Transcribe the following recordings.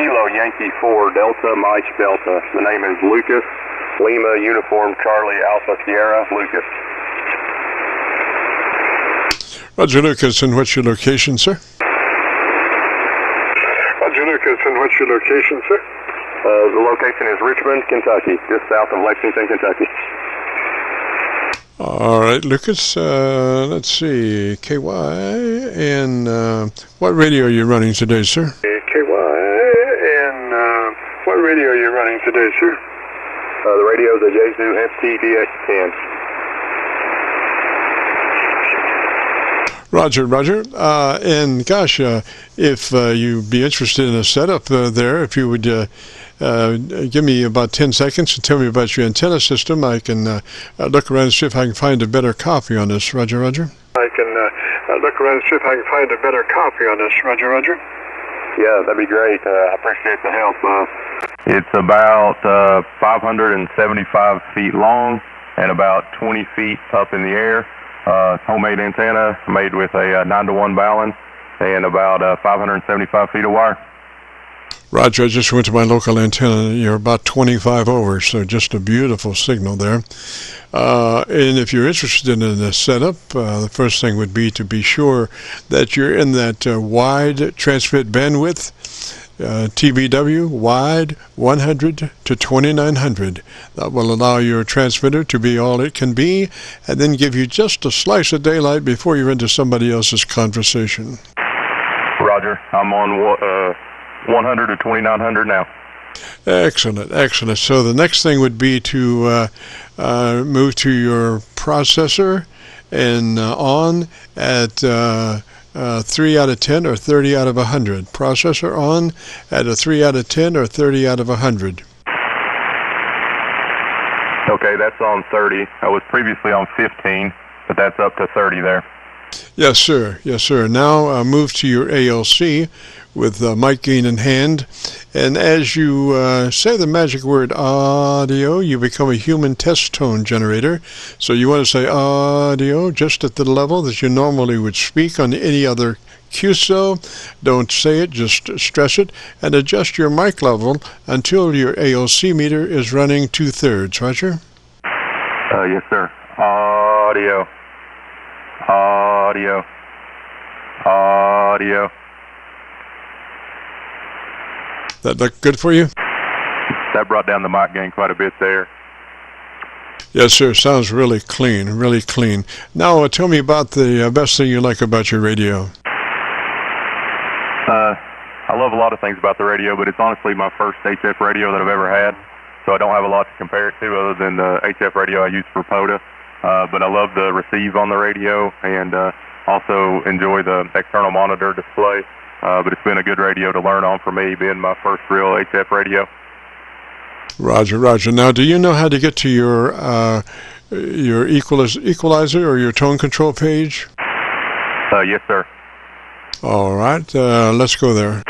Kilo Yankee 4 Delta Mike Delta. The name is Lucas. Lima Uniform Charlie Alpha Sierra Lucas. Roger, Lucas, and what's your location, sir? Roger, Lucas, and what's your location, sir? The location is Richmond, Kentucky, just south of Lexington, Kentucky. All right, Lucas, let's see, KY, and what radio are you running today, sir? KY, and what radio are you running today, sir? The radio is a Yaesu FTDX-10. Roger, Roger. And gosh, if you'd be interested in a setup there, if you would give me about 10 seconds to tell me about your antenna system, I can look around and see if I can find a better copy on this. Roger, Roger. I can look around and see if I can find a better copy on this. Roger, Roger. Yeah, that'd be great. I appreciate the help. It's about 575 feet long and about 20 feet up in the air. Homemade antenna made with a 9-to-1 balance and about 575 feet of wire. Roger, I just went to my local antenna. You're about 25 over, so just a beautiful signal there. And if you're interested in the setup, the first thing would be to be sure that you're in that wide transmit bandwidth, TBW, wide 100 to 2900. That will allow your transmitter to be all it can be and then give you just a slice of daylight before you're into somebody else's conversation. Roger, I'm on 100 to 2900 now. Excellent, excellent. So the next thing would be to move to your processor and on at 3 out of 10 or 30 out of 100. Processor on at a 3 out of 10 or 30 out of 100. Okay, that's on 30. I was previously on 15, but that's up to 30 there. Yes, sir. Yes, sir. Now move to your ALC with mic gain in hand. And as you say the magic word audio, you become a human test tone generator. So you want to say audio just at the level that you normally would speak on any other QSO. Don't say it, just stress it, and adjust your mic level until your ALC meter is running 2/3. Roger? Yes, sir. Audio. Audio. Audio. That look good for you? That brought down the mic gain quite a bit there. Yes, sir. Sounds really clean, really clean. Now, tell me about the best thing you like about your radio. I love a lot of things about the radio, but it's honestly my first HF radio that I've ever had, so I don't have a lot to compare it to other than the HF radio I use for POTA. But I love the receive on the radio and also enjoy the external monitor display. But it's been a good radio to learn on for me, being my first real HF radio. Roger, Roger. Now, do you know how to get to your equalizer or your tone control page? Yes, sir. All right, let's go there.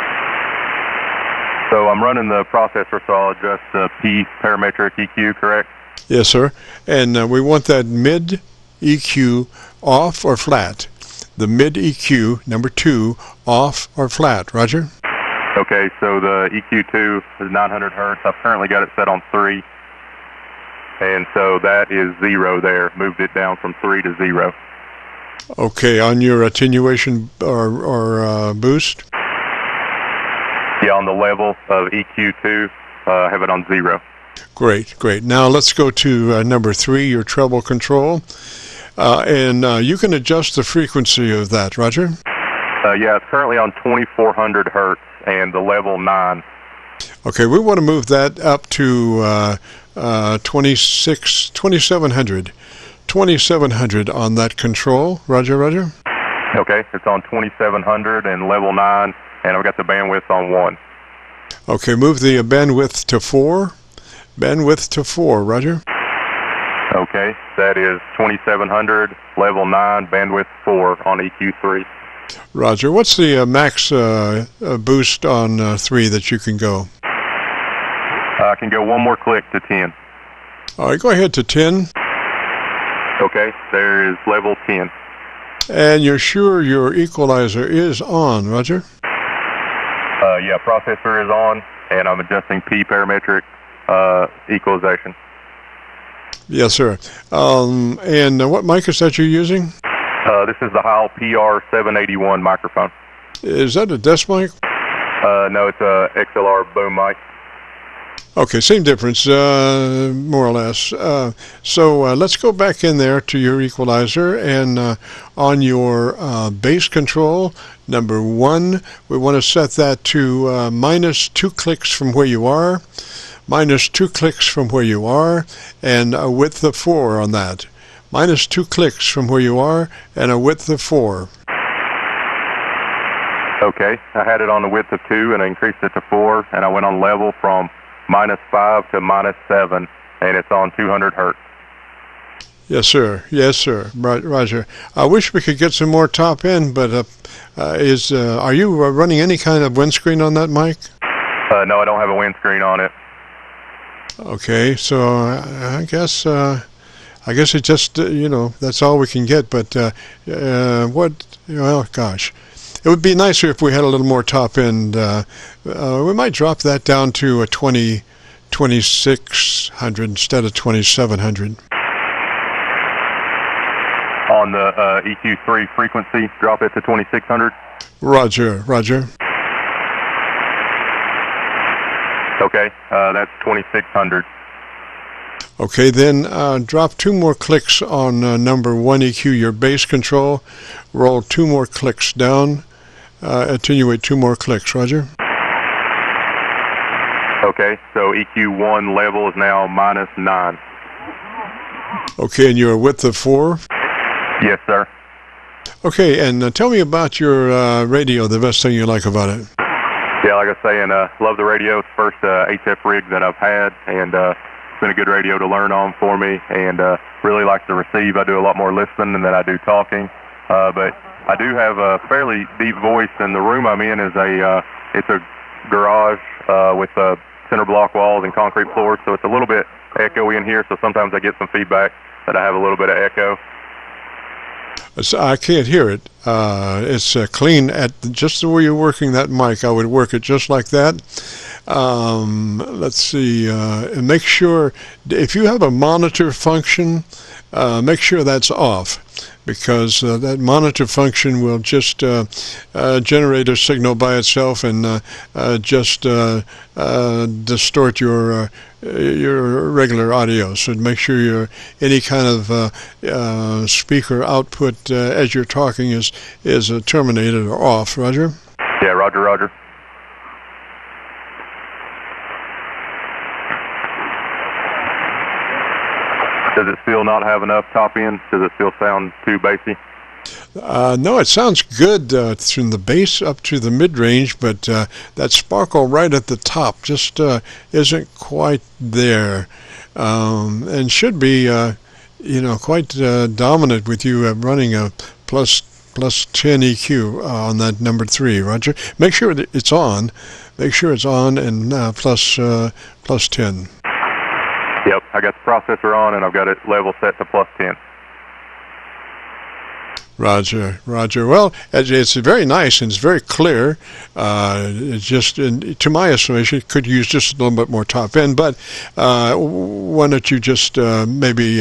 So I'm running the processor, so I'll adjust the P parametric EQ, correct? Yes, sir. And we want that mid EQ off or flat. The mid EQ, number 2, off or flat. Roger? Okay, so the EQ2 is 900 hertz. I've currently got it set on 3. And so that is 0 there. Moved it down from 3 to 0. Okay, on your attenuation or boost? Yeah, on the level of EQ2, I have it on 0. Great, great. Now let's go to number 3, your treble control. And you can adjust the frequency of that, Roger? Yeah, it's currently on 2400 hertz and the level 9. Okay, we want to move that up to 2700. 2700 on that control. Roger, Roger? Okay, it's on 2700 and level 9, and I've got the bandwidth on 1. Okay, move the bandwidth to 4. Bandwidth to 4, Roger? Okay, that is 2700, level 9, bandwidth 4 on EQ3. Roger. What's the max boost on 3 that you can go? I can go one more click to 10. All right, go ahead to 10. Okay, there is level 10. And you're sure your equalizer is on, Roger? Yeah, processor is on, and I'm adjusting P parametric equalization. Yes, sir. And what mic is that you're using? This is the Heil PR781 microphone. Is that a desk mic? No, it's a XLR boom mic. Okay, same difference, more or less. So let's go back in there to your equalizer, and on your bass control, number 1, we want to set that to -2 clicks from where you are, -2 clicks from where you are, and a width of 4 on that. -2 clicks from where you are, and a width of 4. Okay, I had it on the width of 2, and I increased it to 4, and I went on level from -5 to -7, and it's on 200 hertz. Yes, sir. Yes, sir. Roger. I wish we could get some more top end, but are you running any kind of windscreen on that mic? No, I don't have a windscreen on it. Okay, so I guess it just that's all we can get. But well, gosh. It would be nicer if we had a little more top end. We might drop that down to a 2600 instead of 2700. On the EQ3 frequency, drop it to 2600. Roger. Okay, that's 2600. Okay, then drop 2 more clicks on number 1 EQ, your bass control. Roll 2 more clicks down. Attenuate 2 more clicks, Roger. Okay, so EQ1 level is now -9. Okay, and you're a width of 4? Yes, sir. Okay, and tell me about your radio, the best thing you like about it. Yeah, like I was saying, love the radio. It's the first HF rig that I've had, and it's been a good radio to learn on for me, and really like to receive. I do a lot more listening than I do talking, but I do have a fairly deep voice, and the room I'm in is it's a garage with center block walls and concrete floors, so it's a little bit echoey in here, so sometimes I get some feedback that I have a little bit of echo. So I can't hear it. It's clean at just the way you're working that mic. I would work it just like that. Let's see. And make sure if you have a monitor function, make sure that's off, because that monitor function will just generate a signal by itself and just distort your regular audio. So make sure any kind of speaker output as you're talking is terminated or off. Roger? Yeah, roger. Does it still not have enough top end? Does it still sound too bassy? No, it sounds good from the bass up to the mid-range, but that sparkle right at the top just isn't quite there, and should be, quite dominant with you running a plus 10 EQ on that number 3. Roger. Make sure that it's on. Make sure it's on and plus 10. Yep, I got the processor on, and I've got it level set to plus 10. Roger. Well, it's very nice and it's very clear. It's just, to my estimation, it could use just a little bit more top end. But why don't you just maybe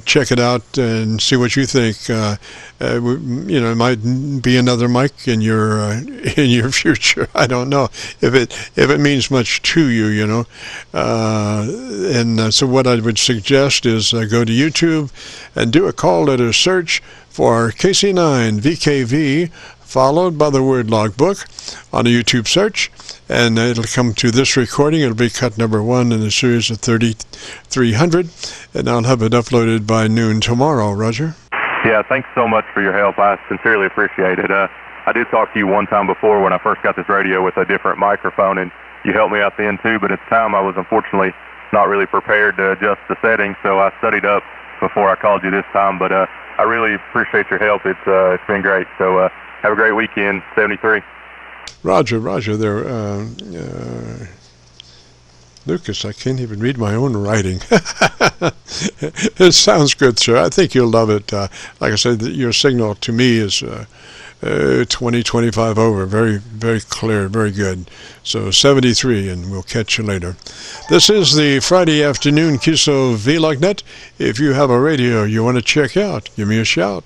check it out and see what you think? It might be another mic in your future. I don't know if it means much to you. And so what I would suggest is go to YouTube and do a call letter search for KC9VKV, followed by the word logbook on a YouTube search, and it'll come to this recording. It'll be cut number 1 in a series of 3,300, and I'll have it uploaded by noon tomorrow. Roger? Yeah, thanks so much for your help. I sincerely appreciate it. I did talk to you one time before when I first got this radio with a different microphone, and you helped me out then too, but at the time I was unfortunately not really prepared to adjust the settings, so I studied up before I called you this time, but I really appreciate your help. It's been great. So have a great weekend, 73. Roger there. Lucas, I can't even read my own writing. It sounds good, sir. I think you'll love it. Like I said, your signal to me is 20, 25 over. Very, very clear, very good. So 73, and we'll catch you later. This is the Friday afternoon Qso-Vlog net. If you have a radio you want to check out, give me a shout.